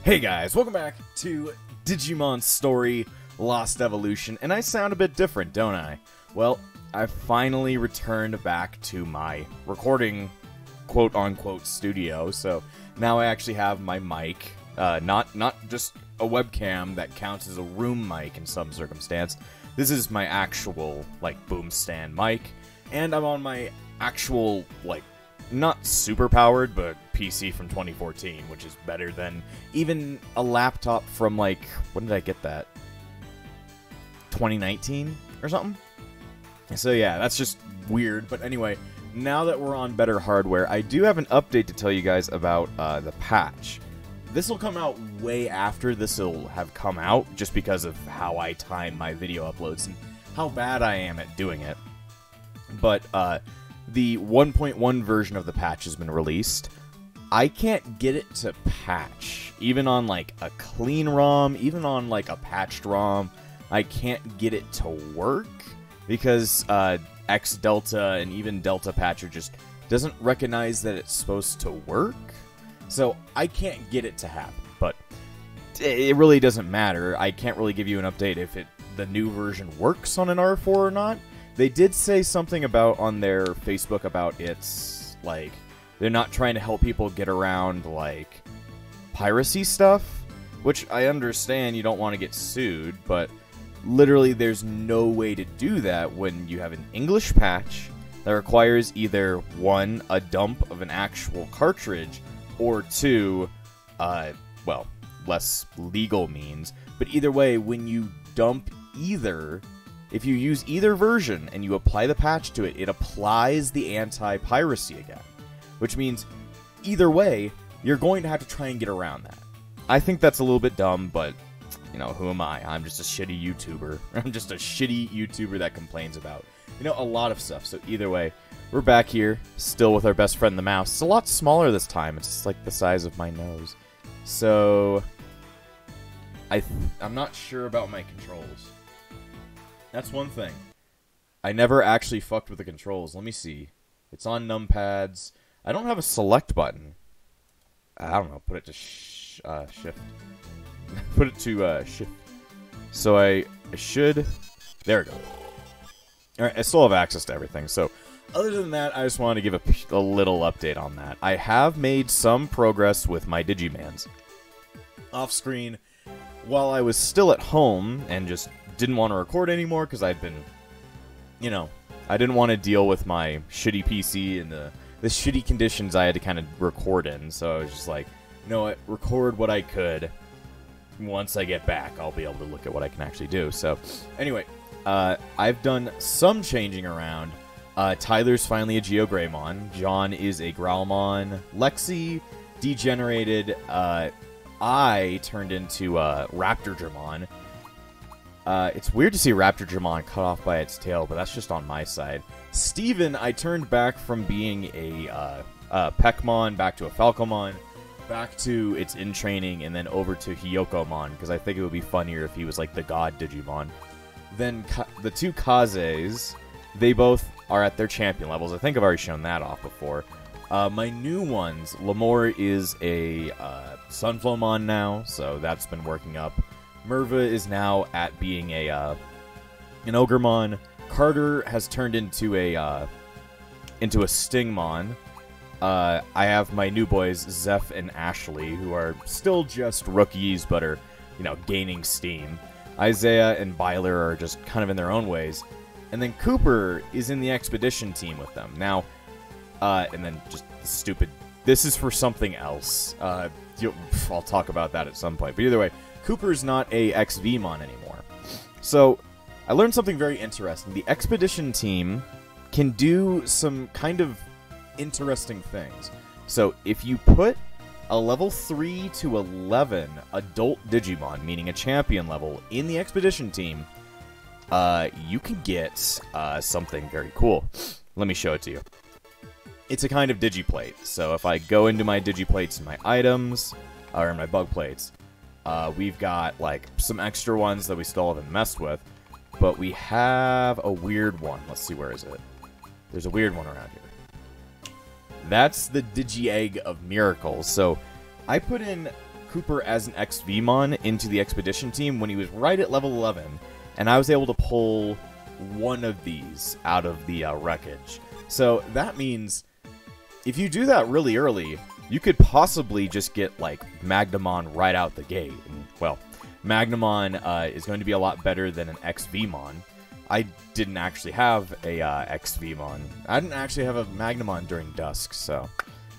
Hey guys, welcome back to Digimon Story Lost Evolution, and I sound a bit different, don't I? Well, I finally returned back to my recording quote-unquote studio, so now I actually have my mic, not just a webcam that counts as a room mic in some circumstance. This is my actual, boom stand mic, and I'm on my actual, not super powered, but PC from 2014, which is better than even a laptop from, when did I get that? 2019 or something? So yeah, that's just weird. But anyway, now that we're on better hardware, I do have an update to tell you guys about the patch. This will come out way after this will have come out, just because of how I time my video uploads and how bad I am at doing it. But, the 1.1 version of the patch has been released. I can't get it to patch. Even on, a clean ROM, even on, a patched ROM, I can't get it to work because X Delta and even Delta Patcher just doesn't recognize that it's supposed to work. So I can't get it to happen, but it really doesn't matter. I can't really give you an update if the new version works on an R4 or not. They did say something about on their Facebook about it's, they're not trying to help people get around, piracy stuff, which I understand you don't want to get sued, but literally there's no way to do that when you have an English patch that requires either, 1, a dump of an actual cartridge, or 2, less legal means. But either way, when you dump either... If you use either version and you apply the patch to it, it applies the anti-piracy again. Which means, either way, you're going to have to try and get around that. I think that's a little bit dumb, but, who am I? I'm just a shitty YouTuber. I'm just a shitty YouTuber that complains about, a lot of stuff. So either way, we're back here, still with our best friend the mouse. It's a lot smaller this time. It's just the size of my nose. So, I'm not sure about my controls. That's one thing. I never actually fucked with the controls. Let me see. It's on numpads. I don't have a select button. I don't know. Put it to shift. Put it to shift. So I should... There we go. Alright, I still have access to everything. So other than that, I just wanted to give a little update on that. I have made some progress with my Digimans. Off screen, while I was still at home and just... didn't want to record anymore because I'd been, I didn't want to deal with my shitty PC and the shitty conditions I had to kind of record in. So I was just like, record what I could. Once I get back, I'll be able to look at what I can actually do. So anyway, I've done some changing around. Tyler's finally a Geogreymon. John is a Growlmon. Lexi degenerated. I turned into Raptordramon. It's weird to see Raptordramon cut off by its tail, but that's just on my side. Steven, I turned back from being a Peckmon, back to a Falcomon, back to its in-training, and then over to Hyokomon, because I think it would be funnier if he was the god Digimon. Then the two Kazes, they both are at their champion levels. I think I've already shown that off before. My new ones, Lamore is a Sunflowmon now, so that's been working up. Merva is now at being an Ogremon. Carter has turned into a Stingmon. I have my new boys, Zeph and Ashley, who are still just rookies, but are, gaining steam. Isaiah and Byler are just kind of in their own ways. And then Cooper is in the expedition team with them. Now, and then just stupid... This is for something else. I'll talk about that at some point. But either way, Cooper's not a XVmon anymore. So, I learned something very interesting. The Expedition team can do some kind of interesting things. So, if you put a level 3 to 11 adult Digimon, meaning a champion level, in the Expedition team, you can get something very cool. Let me show it to you. It's a kind of Digiplate. So, if I go into my Digiplates and my items, or my bug plates, we've got, some extra ones that we still haven't messed with, but we have a weird one. Let's see, where is it? There's a weird one around here. That's the Digi-Egg of Miracles. So, I put in Cooper as an XVmon into the Expedition team when he was right at level 11, and I was able to pull one of these out of the wreckage. So that means if you do that really early, you could possibly just get, like, Magnamon right out the gate. And, well, Magnamon is going to be a lot better than an XVmon. I didn't actually have a XVmon. I didn't actually have a Magnamon during Dusk, so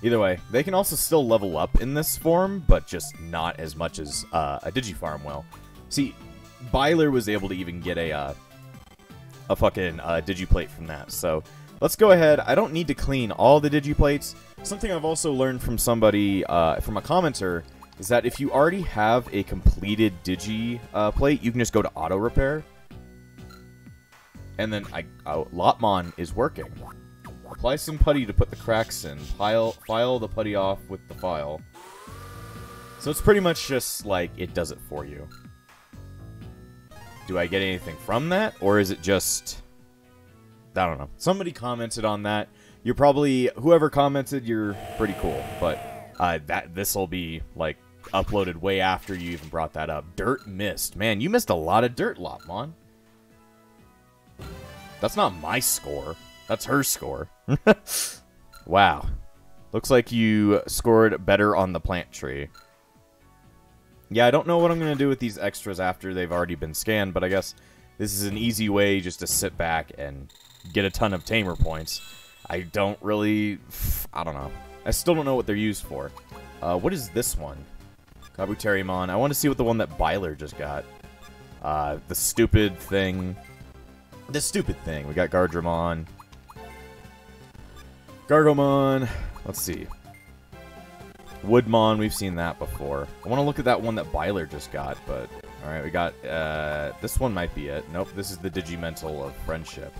either way, they can also still level up in this form, but just not as much as a Digifarm will. See, Byler was able to even get a fucking Digiplate from that, so let's go ahead. I don't need to clean all the Digiplates. Something I've also learned from somebody, from a commenter, is that if you already have a completed Digiplate, you can just go to Auto Repair. And then Lotmon is working. Apply some putty to put the cracks in. File the putty off with the file. So it's pretty much just like it does it for you. Do I get anything from that? Or is it just... I don't know. Somebody commented on that. You're probably... Whoever commented, you're pretty cool. But this will be, like, uploaded way after you even brought that up. Dirt missed. Man, you missed a lot of dirt, Lotmon. That's not my score. That's her score. Wow. Looks like you scored better on the plant tree. Yeah, I don't know what I'm going to do with these extras after they've already been scanned, but I guess this is an easy way just to sit back and get a ton of tamer points. I don't really... I don't know. I still don't know what they're used for. What is this one? Kabuterimon. I want to see what the one that Byler just got. The stupid thing... This stupid thing. We got Gardramon. Gargomon. Let's see. Woodmon. We've seen that before. I want to look at that one that Byler just got, but... Alright, we got... this one might be it. Nope, this is the Digimental of Friendship.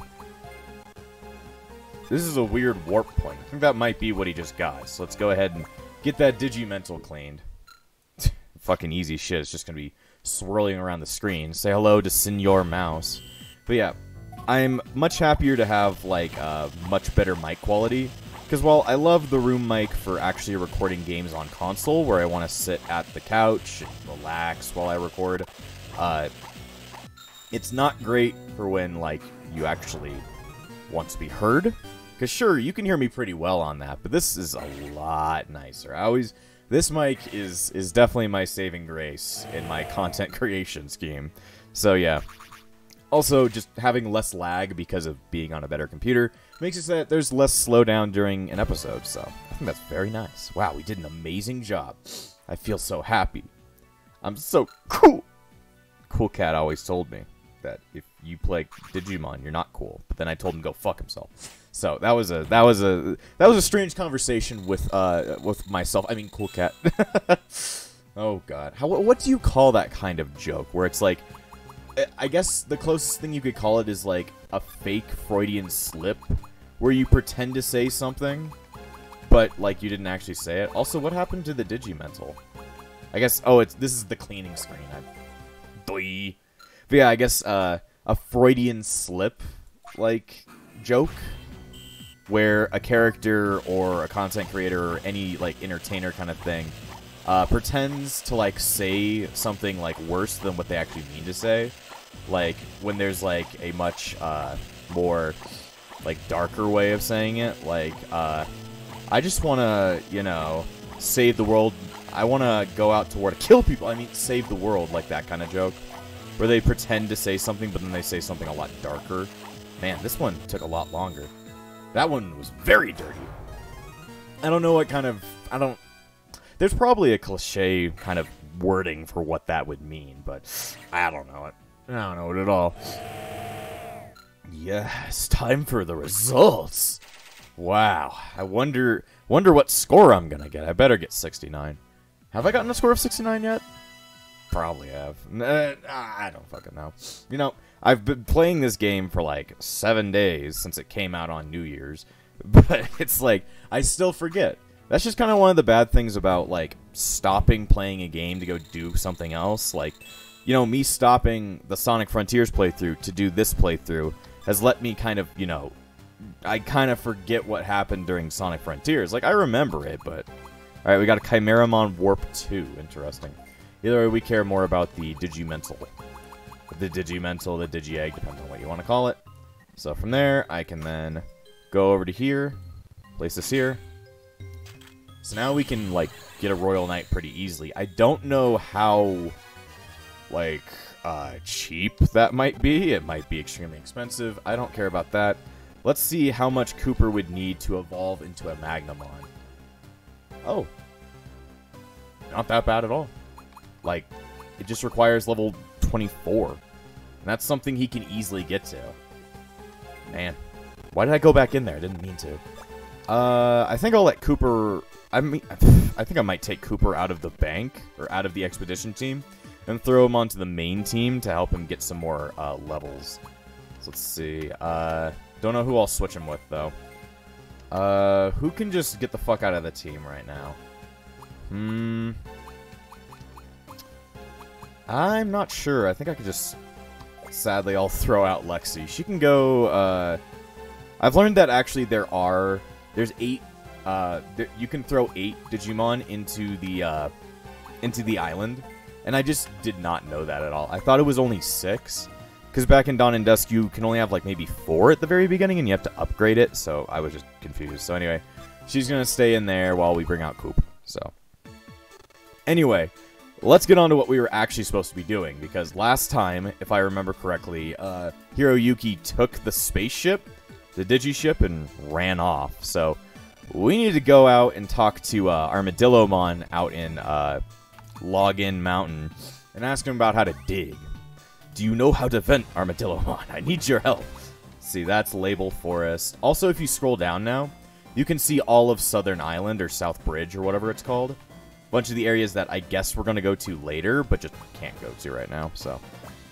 This is a weird warp point. I think that might be what he just got. So let's go ahead and get that Digimental cleaned. Fucking easy shit. It's just going to be swirling around the screen. Say hello to Senor Mouse. But yeah... I'm much happier to have, like, much better mic quality. Because while I love the room mic for actually recording games on console, where I want to sit at the couch and relax while I record, it's not great for when, like, you actually want to be heard. Because sure, you can hear me pretty well on that, but this is a lot nicer. This mic is definitely my saving grace in my content creation scheme. So yeah. Also, just having less lag because of being on a better computer makes it so that there's less slowdown during an episode, so I think that's very nice. Wow, we did an amazing job. I feel so happy. I'm so cool. Cool Cat always told me that if you play Digimon, you're not cool. But then I told him to go fuck himself. So that was a strange conversation with myself. I mean, Cool Cat. Oh God, what do you call that kind of joke where it's like? I guess the closest thing you could call it is like a fake Freudian slip, where you pretend to say something, but like you didn't actually say it. Also, what happened to the Digimental? I guess, oh, this is the cleaning screen. But yeah, I guess a Freudian slip, like, joke, where a character or a content creator or any, like, entertainer kind of thing pretends to, like, say something, like, worse than what they actually mean to say. Like, when there's, like, a much more, like, darker way of saying it. Like, I just want to, you know, save the world. I want to go out to war to kill people. I mean, save the world, like that kind of joke. Where they pretend to say something, but then they say something a lot darker. Man, this one took a lot longer. That one was very dirty. I don't know what kind of... There's probably a cliche kind of wording for what that would mean, but I don't know it. I don't know it at all. Yes, time for the results. Wow, I wonder what score I'm gonna get. I better get 69. Have I gotten a score of 69 yet? Probably have. I don't fucking know. You know, I've been playing this game for like 7 days since it came out on New Year's, but it's like, I still forget. That's just kind of one of the bad things about, like, stopping playing a game to go do something else. Like, you know, me stopping the Sonic Frontiers playthrough to do this playthrough has let me kind of, you know, I kind of forget what happened during Sonic Frontiers. Like, I remember it, but Alright, we got a Chimeramon Warp 2. Interesting. Either way, we care more about the Digimental. The Digimental, the Digi-Egg, depends on what you want to call it. So from there, I can then go over to here, place this here. So now we can, like, get a Royal Knight pretty easily. I don't know how, like, cheap that might be. It might be extremely expensive. I don't care about that. Let's see how much Cooper would need to evolve into a Magnamon. Oh. Not that bad at all. Like, it just requires level 24. And that's something he can easily get to. Man. Why did I go back in there? I didn't mean to. I think I'll let Cooper... I think I might take Cooper out of the bank, or out of the expedition team, and throw him onto the main team to help him get some more levels. So let's see. Don't know who I'll switch him with, though. Who can just get the fuck out of the team right now? I'm not sure. I think I could just... Sadly, I'll throw out Lexi. She can go, I've learned that actually there's 8, you can throw 8 Digimon into the island, and I just did not know that at all. I thought it was only 6, because back in Dawn and Dusk, you can only have, like, maybe 4 at the very beginning, and you have to upgrade it, so I was just confused. So anyway, she's gonna stay in there while we bring out Coop, so... Anyway, let's get on to what we were actually supposed to be doing, because last time, if I remember correctly, Hiroyuki took the spaceship, the Digiship, and ran off. So, we need to go out and talk to Armadillomon out in Login Mountain, and ask him about how to dig. Do you know how to vent, Armadillomon? I need your help. See, that's Label Forest. Also, if you scroll down now, you can see all of Southern Island, or South Bridge, or whatever it's called. Bunch of the areas that I guess we're going to go to later, but just can't go to right now, so.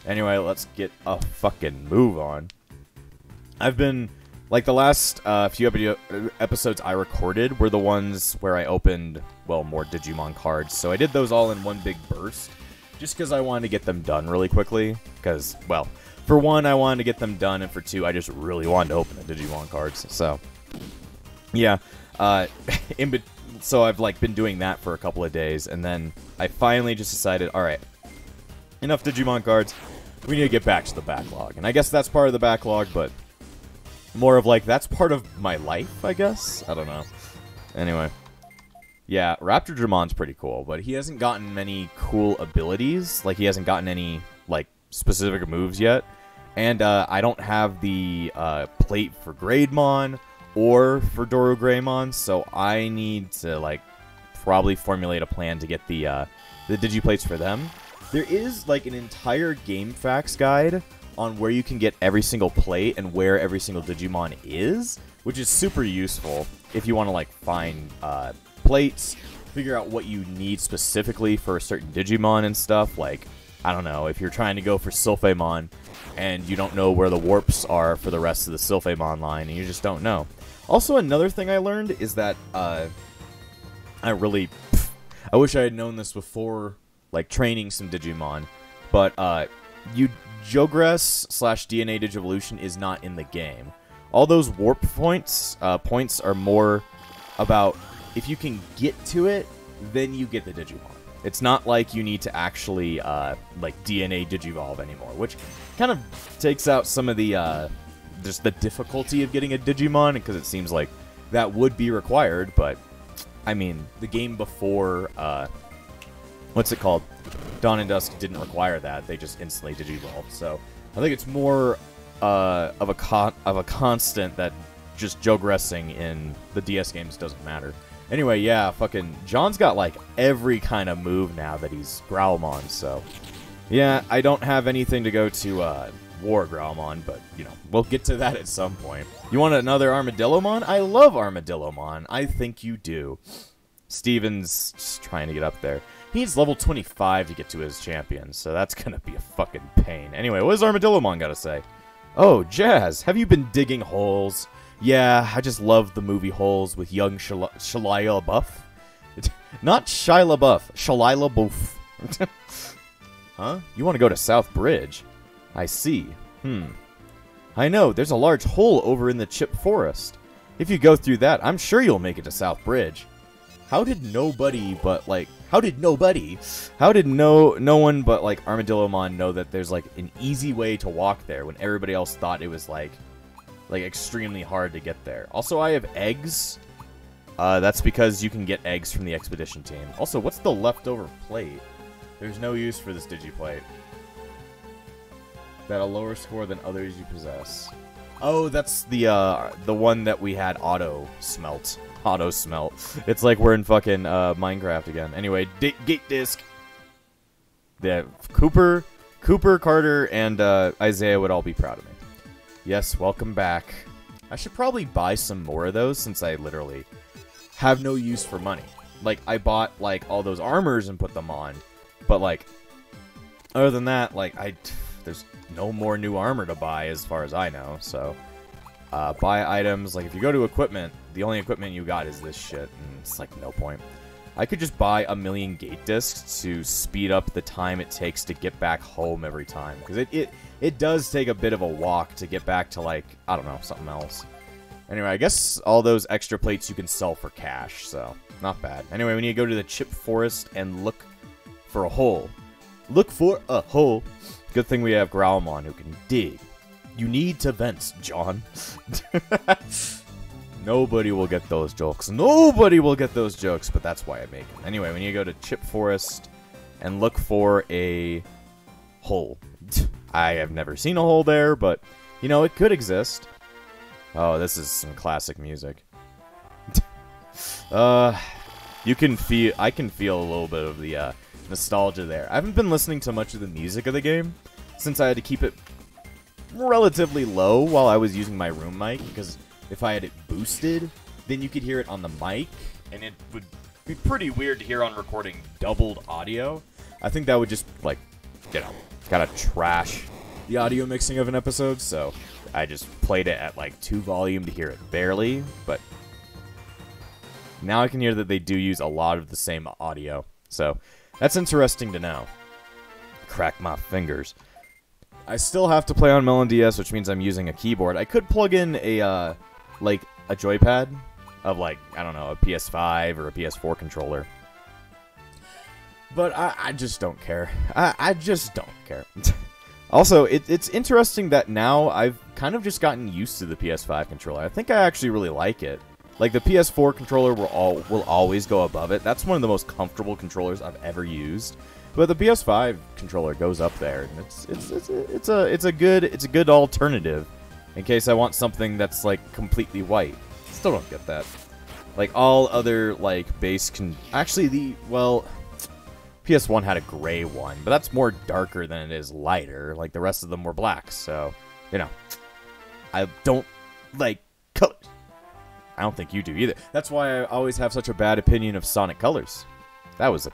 Anyway, let's get a fucking move on. I've been, like, the last few episodes I recorded were the ones where I opened, well, more Digimon cards. So I did those all in one big burst, just because I wanted to get them done really quickly. Because, well, for one, I wanted to get them done, and for two, I just really wanted to open the Digimon cards. So, yeah, so I've, like, been doing that for a couple of days, and then I finally just decided, alright, enough Digimon cards, we need to get back to the backlog. And I guess that's part of the backlog, but more of, like, that's part of my life, I guess? I don't know. Anyway. Yeah, Raptor Dramon's pretty cool, but he hasn't gotten many cool abilities. Like, he hasn't gotten any, like, specific moves yet. And, I don't have the, plate for Grademon or for Dorogreymon, so I need to, like, probably formulate a plan to get the Digiplates for them. There is, like, an entire game facts guide on where you can get every single plate and where every single Digimon is, which is super useful if you want to, like, find, plates, figure out what you need specifically for a certain Digimon and stuff. Like, I don't know, if you're trying to go for Sylphaemon and you don't know where the warps are for the rest of the Sylphaemon line, and you just don't know. Also, another thing I learned is that, I wish I had known this before, like, training some Digimon, but, Jogress/DNA Digivolution is not in the game. All those warp points are more about, if you can get to it, then you get the Digimon. It's not like you need to actually, like, DNA Digivolve anymore, which kind of takes out some of the, just the difficulty of getting a Digimon, because it seems like that would be required, but, I mean, the game before, what's it called? Dawn and Dusk didn't require that. They just instantly Digivolved, so I think it's more, of a constant that just Jogressing in the DS games doesn't matter. Anyway, yeah, fucking John's got, like, every kind of move now that he's Growlmon, so yeah, I don't have anything to go to, War Growlmon, but, you know, we'll get to that at some point. You want another Armadillomon? I love Armadillomon. I think you do. Steven's just trying to get up there. He needs level 25 to get to his champion, so that's gonna be a fucking pain. Anyway, what does Armadillomon gotta say? Oh, Jazz, have you been digging holes? Yeah, I just love the movie Holes with young Shia LaBeouf. Not Shia LaBeouf, Shia LaBeouf. Huh? You want to go to South Bridge? I see. I know, there's a large hole over in the Chip Forest. If you go through that, I'm sure you'll make it to South Bridge. How did nobody but, like, how did no one but, like, Armadillomon know that there's, like, an easy way to walk there when everybody else thought it was, like extremely hard to get there? Also, I have eggs. That's because you can get eggs from the expedition team. Also, what's the leftover plate? There's no use for this Digiplate. That a lower score than others you possess. Oh, that's the one that we had auto smelt. Auto smelt. It's like we're in fucking Minecraft again. Anyway, gate disc. The Cooper, Carter, and Isaiah would all be proud of me. Yes, welcome back. I should probably buy some more of those since I literally have no use for money. Like, I bought, like, all those armors and put them on. But, like, other than that, like, there's no more new armor to buy as far as I know. So, buy items. Like, if you go to equipment, the only equipment you got is this shit. And it's, like, no point. I could just buy 1,000,000 gate discs to speed up the time it takes to get back home every time. Because it does take a bit of a walk to get back to, like, I don't know, something else. Anyway, I guess all those extra plates you can sell for cash, so not bad. Anyway, we need to go to the chip forest and look for a hole. Look for a hole. Good thing we have Growlmon who can dig. You need to vent, John. Nobody will get those jokes. Nobody will get those jokes, but that's why I make them. Anyway, we need to go to Chip Forest and look for a hole. I have never seen a hole there, but, you know, it could exist. Oh, this is some classic music. I can feel a little bit of the nostalgia there. I haven't been listening to much of the music of the game since I had to keep it relatively low while I was using my room mic, because if I had it boosted, then you could hear it on the mic, and it would be pretty weird to hear on recording doubled audio. I think that would just, like, you know, kind of trash the audio mixing of an episode, so I just played it at, like, 2 volume to hear it barely, but now I can hear that they do use a lot of the same audio, so that's interesting to know. Crack my fingers. I still have to play on Melon DS, which means I'm using a keyboard. I could plug in a, like, a joypad of, like, I don't know, a PS5 or a PS4 controller. But I just don't care. I just don't care. Also, it's interesting that now I've kind of just gotten used to the PS5 controller. I think I actually really like it. Like, the PS4 controller will always go above it. That's one of the most comfortable controllers I've ever used. But the PS5 controller goes up there, and it's a good alternative in case I want something that's, like, completely white. Still don't get that. Like, all other, like, base actually, PS1 had a gray one, but that's more darker than it is lighter. Like, the rest of them were black, so, you know. I don't like colors. I don't think you do either. That's why I always have such a bad opinion of Sonic Colors. That was a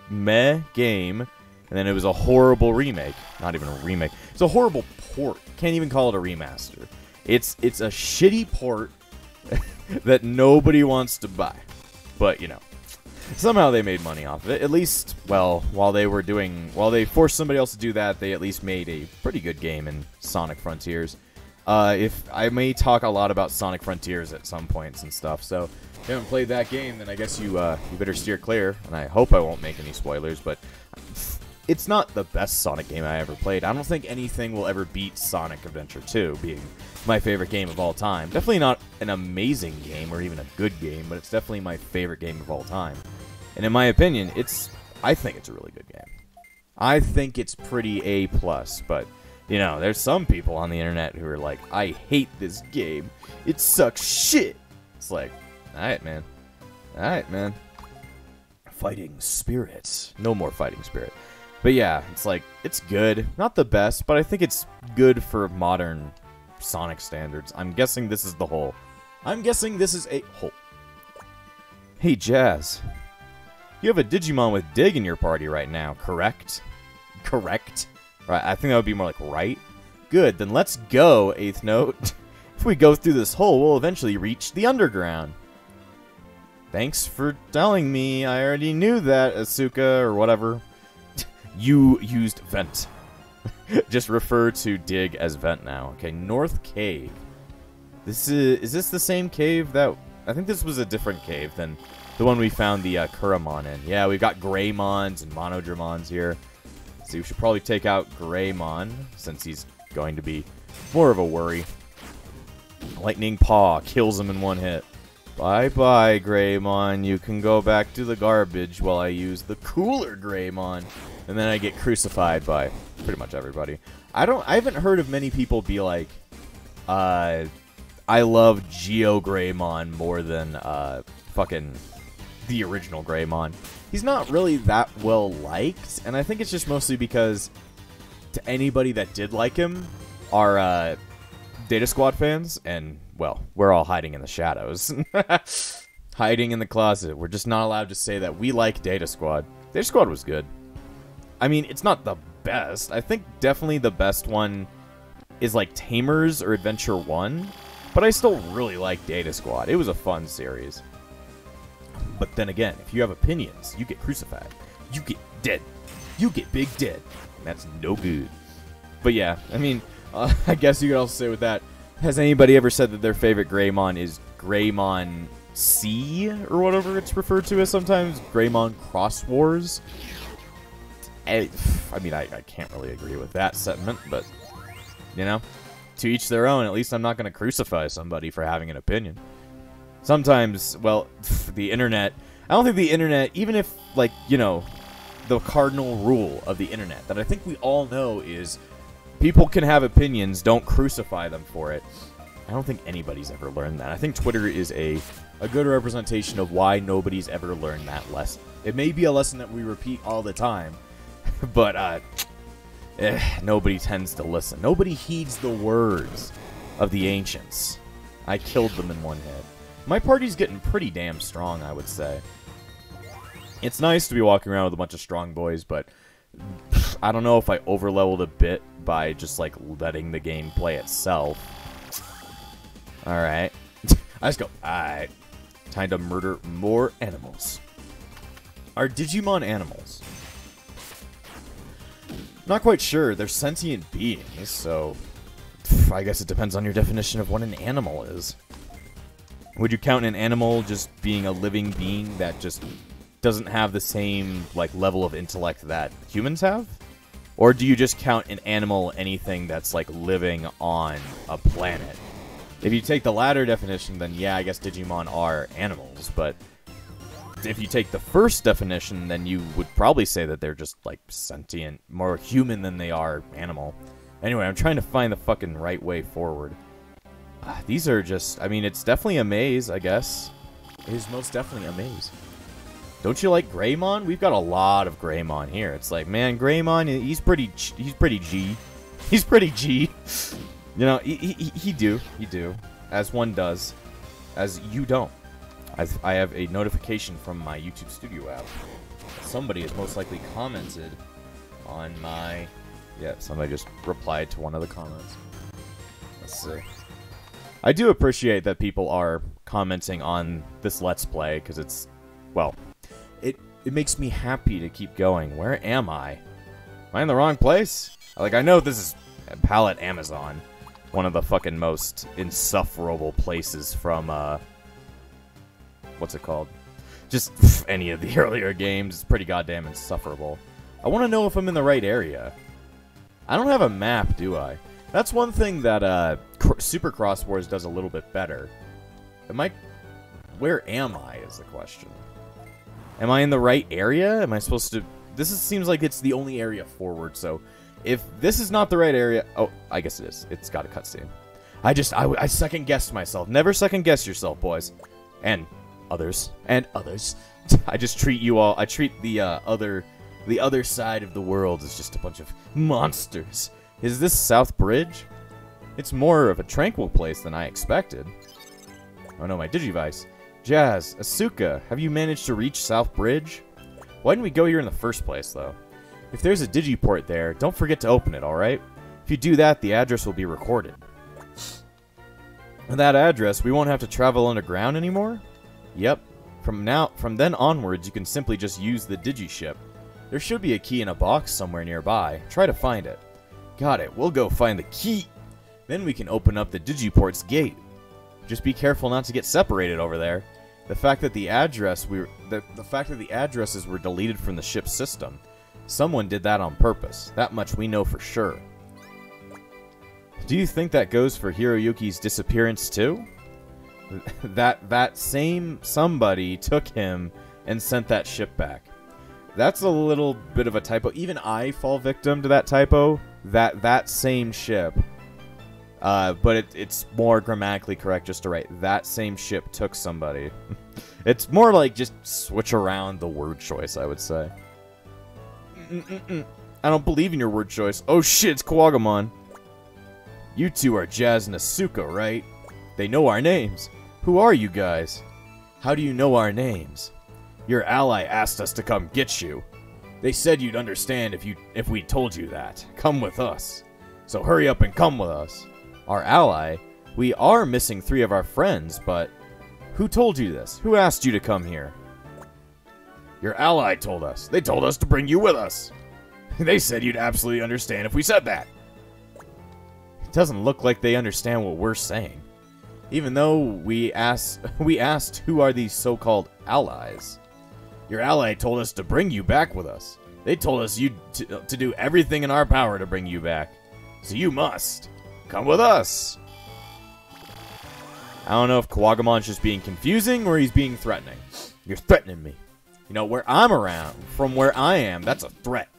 meh game, and then it was a horrible remake. Not even a remake. It's a horrible port. Can't even call it a remaster. It's a shitty port that nobody wants to buy. But, you know, somehow they made money off of it. At least, well, while they forced somebody else to do that, they at least made a pretty good game in Sonic Frontiers. If I may talk a lot about Sonic Frontiers at some points and stuff, so if you haven't played that game, then I guess you better steer clear, and I hope I won't make any spoilers, but it's not the best Sonic game I ever played. I don't think anything will ever beat Sonic Adventure 2 being my favorite game of all time. Definitely not an amazing game or even a good game, but it's definitely my favorite game of all time. And in my opinion, I think it's a really good game. I think it's pretty A+, but you know, there's some people on the internet who are like, I hate this game. It sucks shit. It's like, alright, man. Alright, man. Fighting spirit. No more fighting spirit. But yeah, it's like, it's good. Not the best, but I think it's good for modern Sonic standards. I'm guessing this is the hole. I'm guessing this is a hole. Hey, Jazz. You have a Digimon with Dig in your party right now, correct? Correct? Right, I think that would be more like right. Good, then let's go, 8th note. If we go through this hole, we'll eventually reach the underground. Thanks for telling me. I already knew that, Asuka, or whatever. You used vent. Just refer to Dig as vent now. Okay, North Cave. Is this the same cave that... I think this was a different cave than The one we found the Kuramon in. Yeah, we've got Greymons and Monodramons here. So we should probably take out Greymon, since he's going to be more of a worry. Lightning Paw kills him in one hit. Bye-bye, Greymon. You can go back to the garbage while I use the cooler Greymon. And then I get crucified by pretty much everybody. I haven't heard of many people be like, I love Geo Greymon more than fucking the original Greymon. He's not really that well liked, and I think it's just mostly because to anybody that did like him are Data Squad fans, and well, we're all hiding in the shadows. Hiding in the closet. We're just not allowed to say that we like Data Squad. Data Squad was good. I mean, it's not the best. I think definitely the best one is like Tamers or Adventure 1, but I still really like Data Squad. It was a fun series. But then again, if you have opinions, you get crucified. You get dead. You get big dead. And that's no good. But yeah, I mean, I guess you could also say with that, has anybody ever said that their favorite Greymon is Greymon C, or whatever it's referred to as sometimes? Greymon Cross Wars? I mean, I can't really agree with that sentiment, but, you know, to each their own. At least I'm not going to crucify somebody for having an opinion. Sometimes, well, the internet, I don't think the internet, even if, like, you know, the cardinal rule of the internet that I think we all know is people can have opinions, don't crucify them for it. I don't think anybody's ever learned that. I think Twitter is a good representation of why nobody's ever learned that lesson. It may be a lesson that we repeat all the time, but nobody tends to listen. Nobody heeds the words of the ancients. I killed them in one hit. My party's getting pretty damn strong, I would say. It's nice to be walking around with a bunch of strong boys, but I don't know if I overleveled a bit by just, like, letting the game play itself. Alright. Let's go. Alright. Time to murder more animals. Are Digimon animals? Not quite sure. They're sentient beings, so I guess it depends on your definition of what an animal is. Would you count an animal just being a living being that just doesn't have the same, like, level of intellect that humans have? Or do you just count an animal anything that's, like, living on a planet? If you take the latter definition, then yeah, I guess Digimon are animals, but if you take the first definition, then you would probably say that they're just, like, sentient, more human than they are animal. Anyway, I'm trying to find the fucking right way forward. These are just, I mean, it's definitely a maze, I guess. It is most definitely a maze. Don't you like Greymon? We've got a lot of Greymon here. It's like, man, Greymon, he's pretty G. He's pretty G. You know, he do. As one does. As you don't. As I have a notification from my YouTube Studio app. Somebody has most likely commented on my... Yeah, somebody just replied to one of the comments. Let's see. I do appreciate that people are commenting on this Let's Play, because it's, well, it makes me happy to keep going. Where am I? Am I in the wrong place? Like, I know this is Palette Amazon, one of the fucking most insufferable places from, what's it called? Just any of the earlier games. It's pretty goddamn insufferable. I want to know if I'm in the right area. I don't have a map, do I? That's one thing that Super Cross Wars does a little bit better. Where am I is the question. Am I in the right area? Am I supposed to... seems like it's the only area forward, so if this is not the right area... Oh, I guess it is. It's got a cutscene. I second-guessed myself. Never second-guess yourself, boys. And others. And others. I just treat you all... I treat the other side of the world as just a bunch of monsters. Is this South Bridge? It's more of a tranquil place than I expected. Oh no, my Digivice. Jazz, Asuka, have you managed to reach South Bridge? Why didn't we go here in the first place, though? If there's a Digiport there, don't forget to open it, alright? If you do that, the address will be recorded. With that address, we won't have to travel underground anymore? Yep. From then onwards, you can simply just use the Digiship. There should be a key in a box somewhere nearby. Try to find it. Got it. We'll go find the key. Then we can open up the Digiport's gate. Just be careful not to get separated over there. The fact that the addresses were deleted from the ship's system. Someone did that on purpose. That much we know for sure. Do you think that goes for Hiroyuki's disappearance too? That same somebody took him and sent that ship back. That's a little bit of a typo. Even I fall victim to that typo. That same ship. But it's more grammatically correct just to write that same ship took somebody. It's more like just switch around the word choice, I would say. I don't believe in your word choice. Oh shit, it's Kuwagamon. You two are Jazz and Asuka, right? They know our names. Who are you guys? How do you know our names? Your ally asked us to come get you. They said you'd understand if we told you that. Come with us. So hurry up and come with us. Our ally? We are missing 3 of our friends, but... Who told you this? Who asked you to come here? Your ally told us. They told us to bring you with us. They said you'd absolutely understand if we said that. It doesn't look like they understand what we're saying. Even though we asked who are these so-called allies. Your ally told us to bring you back with us. They told us to do everything in our power to bring you back. So you must. Come with us. I don't know if Kuwagamon's just being confusing or he's being threatening. You're threatening me. You know, where I'm around, from where I am, that's a threat.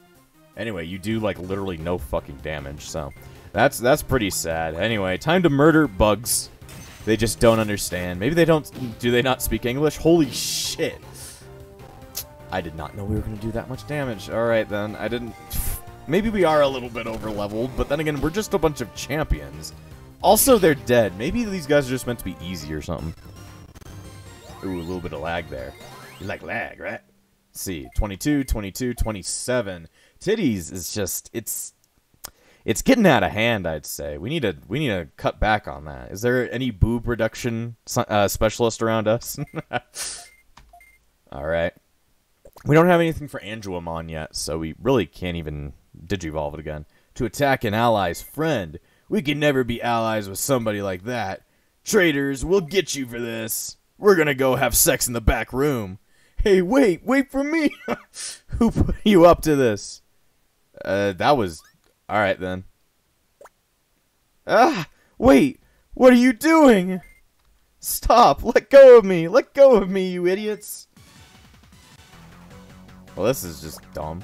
Anyway, you do, like, literally no fucking damage, so... That's pretty sad. Anyway, time to murder bugs. They just don't understand. Maybe they don't... Do they not speak English? Holy shit. I did not know we were going to do that much damage. Alright, then. I didn't... Maybe we are a little bit over-leveled, but then again, we're just a bunch of champions. Also, they're dead. Maybe these guys are just meant to be easy or something. Ooh, a little bit of lag there. You like lag, right? Let's see. 22, 22, 27. Titties is just... It's getting out of hand, I'd say. We need to cut back on that. Is there any boob reduction specialist around us? Alright. We don't have anything for Angelomon yet, so we really can't even Digivolve it again. To attack an ally's friend. We can never be allies with somebody like that. Traitors, we'll get you for this. We're gonna go have sex in the back room. Hey, wait for me! Who put you up to this? That was... Alright, then. Ah! Wait! What are you doing? Stop! Let go of me! Let go of me, you idiots! Well, this is just dumb.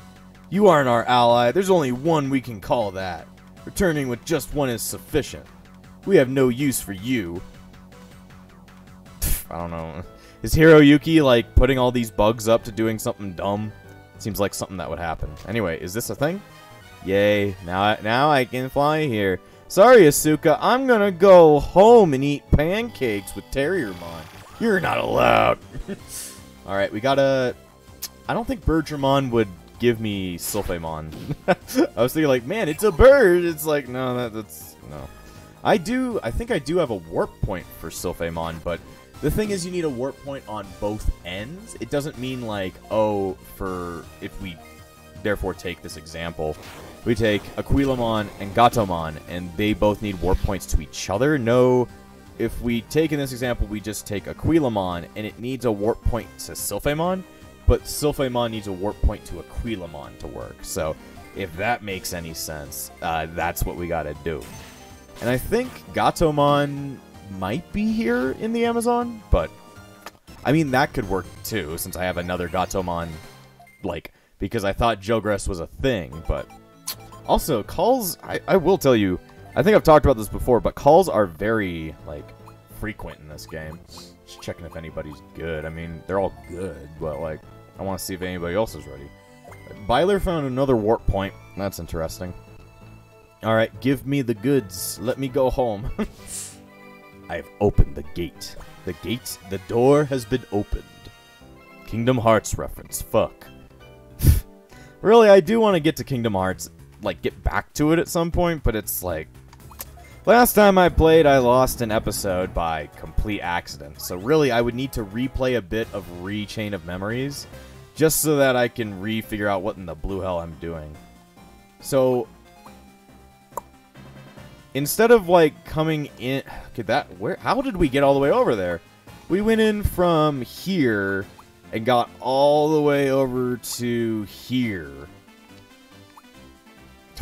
You aren't our ally. There's only one we can call that. Returning with just one is sufficient. We have no use for you. I don't know. Is Hiroyuki, like, putting all these bugs up to doing something dumb? Seems like something that would happen. Anyway, is this a thing? Yay. Now I can fly here. Sorry, Asuka. I'm gonna go home and eat pancakes with Terriermon. You're not allowed. Alright, we gotta... I don't think Bergermon would give me Sulfamon. I was thinking, like, man, it's a bird. It's like, no, that's... No. I think I do have a warp point for Sulfamon, but the thing is you need a warp point on both ends. It doesn't mean, like, oh, if we therefore take this example, we take Aquilamon and Gatomon, and they both need warp points to each other. No, if we take, in this example, we just take Aquilamon, and it needs a warp point to Sulfamon, but Sulfamon needs a warp point to Aquilamon to work. So, if that makes any sense, that's what we gotta do. And I think Gatomon might be here in the Amazon, but, I mean, that could work too, since I have another Gatomon, like, because I thought Jogress was a thing, but... Also, calls, I will tell you, I think I've talked about this before, but calls are very, like, frequent in this game. Just checking if anybody's good. I mean, they're all good, but, like, I want to see if anybody else is ready. Byler found another warp point. That's interesting. Alright, give me the goods. Let me go home. I have opened the gate. The door has been opened. Kingdom Hearts reference. Fuck. Really, I do want to get to Kingdom Hearts, like, get back to it at some point, but it's like... Last time I played, I lost an episode by complete accident. So really, I would need to replay a bit of Chain of Memories, just so that I can figure out what in the blue hell I'm doing. So... Instead of, like, coming in... Okay, how did we get all the way over there? We went in from here and got all the way over to here.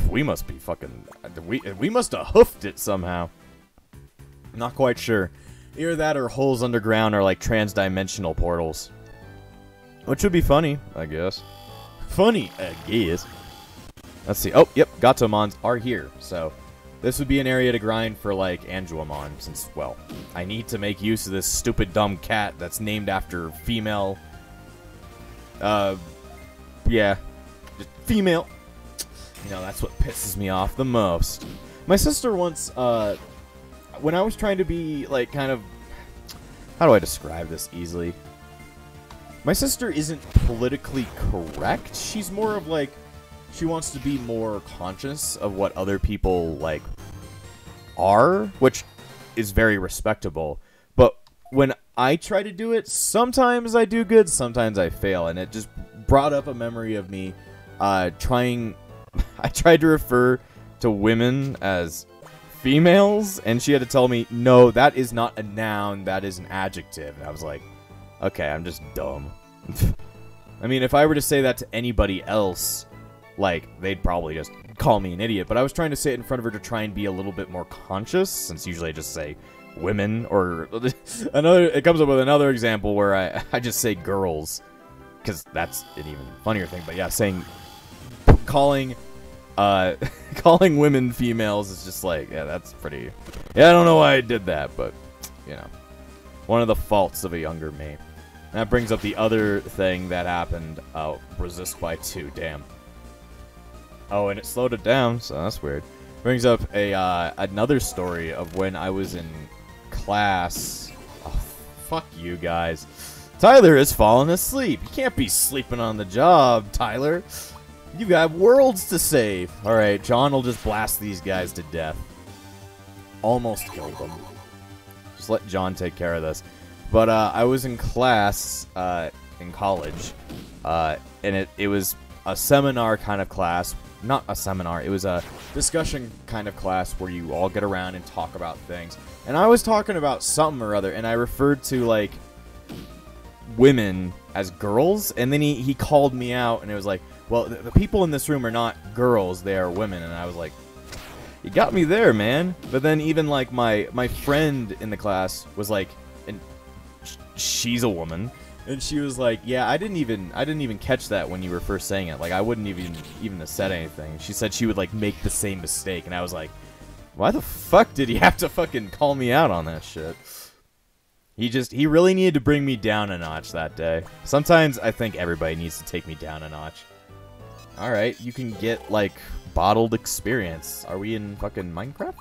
We must be fucking... We must have hoofed it somehow. Not quite sure. Either that or holes underground are like trans-dimensional portals. Which would be funny, I guess. Funny, I guess. Let's see. Oh, yep, Gatomons are here. So, this would be an area to grind for, like, Anguamon. Since, well, I need to make use of this stupid dumb cat that's named after female... yeah. Just female. You know, that's what pisses me off the most. My sister once, when I was trying to be, like, kind of... How do I describe this easily? My sister isn't politically correct. She's more of, like... She wants to be more conscious of what other people, like, are, which is very respectable. But when I try to do it, sometimes I do good, sometimes I fail. And it just brought up a memory of me trying... I tried to refer to women as... females, and she had to tell me, no, that is not a noun, that is an adjective. And I was like, okay, I'm just dumb. I mean, if I were to say that to anybody else, like, they'd probably just call me an idiot. But I was trying to say it in front of her to try and be a little bit more conscious, since usually I just say women, or another. It comes up with another example where I just say girls, because that's an even funnier thing. But yeah, calling women females is just like, yeah, that's pretty... Yeah, I don't know why I did that, but, you know. One of the faults of a younger me. And that brings up the other thing that happened. Oh, resist by 2, damn. Oh, and it slowed it down, so that's weird. Brings up another story of when I was in class. Oh, fuck you guys. Tyler has fallen asleep. You can't be sleeping on the job, Tyler. You got worlds to save. Alright, John will just blast these guys to death. Almost killed them. Just let John take care of this. But I was in class in college. And it was a seminar kind of class. Not a seminar. It was a discussion kind of class where you all get around and talk about things. And I was talking about something or other. And I referred to, like, women as girls. And then he called me out. And it was like... Well, the people in this room are not girls, they are women. And I was like, you got me there, man. But then even, like, my friend in the class was like, and she's a woman. And she was like, yeah, I didn't even catch that when you were first saying it. Like, I wouldn't even have said anything. She said she would, like, make the same mistake. And I was like, why the fuck did he have to fucking call me out on that shit? He really needed to bring me down a notch that day. Sometimes I think everybody needs to take me down a notch. Alright, you can get, like, bottled experience. Are we in fucking Minecraft?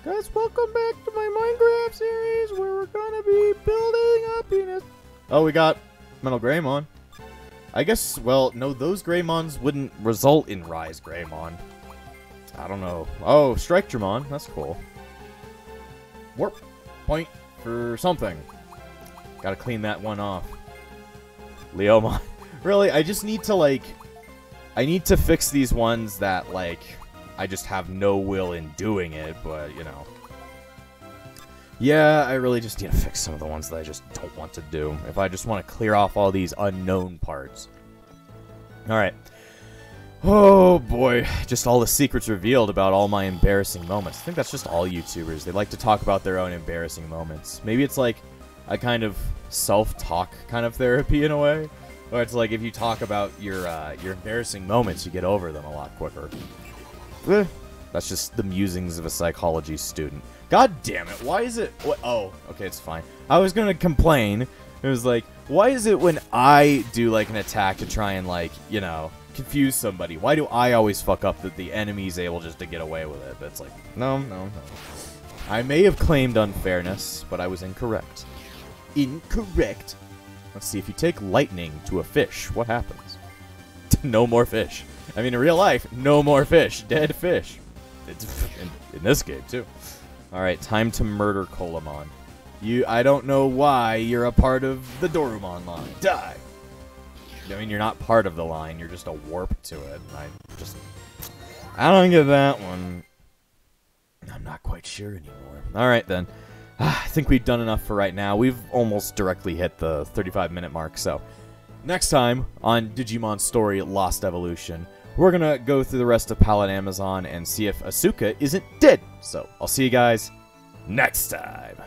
Guys, welcome back to my Minecraft series where we're gonna be building happiness. Oh, we got Metal Greymon. I guess, well, no, those Greymons wouldn't result in Rise Greymon. I don't know. Oh, Strike Dramon. That's cool. Warp point for something. Gotta clean that one off. Leomon. Really, I just need to, like... I need to fix these ones that, like, I just have no will in doing it, but, you know. Yeah, I really just need to fix some of the ones that I just don't want to do. If I just want to clear off all these unknown parts. Alright. Oh, boy. Just all the secrets revealed about all my embarrassing moments. I think that's just all YouTubers. They like to talk about their own embarrassing moments. Maybe it's like a kind of self-talk kind of therapy in a way. Or it's like if you talk about your embarrassing moments, you get over them a lot quicker. That's just the musings of a psychology student. God damn it, why is it... What? Oh, okay, it's fine. I was gonna complain. It was like, why is it when I do, like, an attack to try and, like, you know, confuse somebody, why do I always fuck up that the enemy's able just to get away with it? But it's like, no. I may have claimed unfairness, but I was incorrect. Incorrect. Let's see, if you take lightning to a fish, what happens? No more fish. I mean, in real life, no more fish. Dead fish. It's in this game, too. Alright, time to murder Colamon. I don't know why you're a part of the Dorumon line. Die! I mean, you're not part of the line, you're just a warp to it. I don't get that one. I'm not quite sure anymore. Alright, then. I think we've done enough for right now. We've almost directly hit the 35-minute mark, so next time on Digimon Story Lost Evolution, we're going to go through the rest of Palette Amazon and see if Asuka isn't dead. So I'll see you guys next time.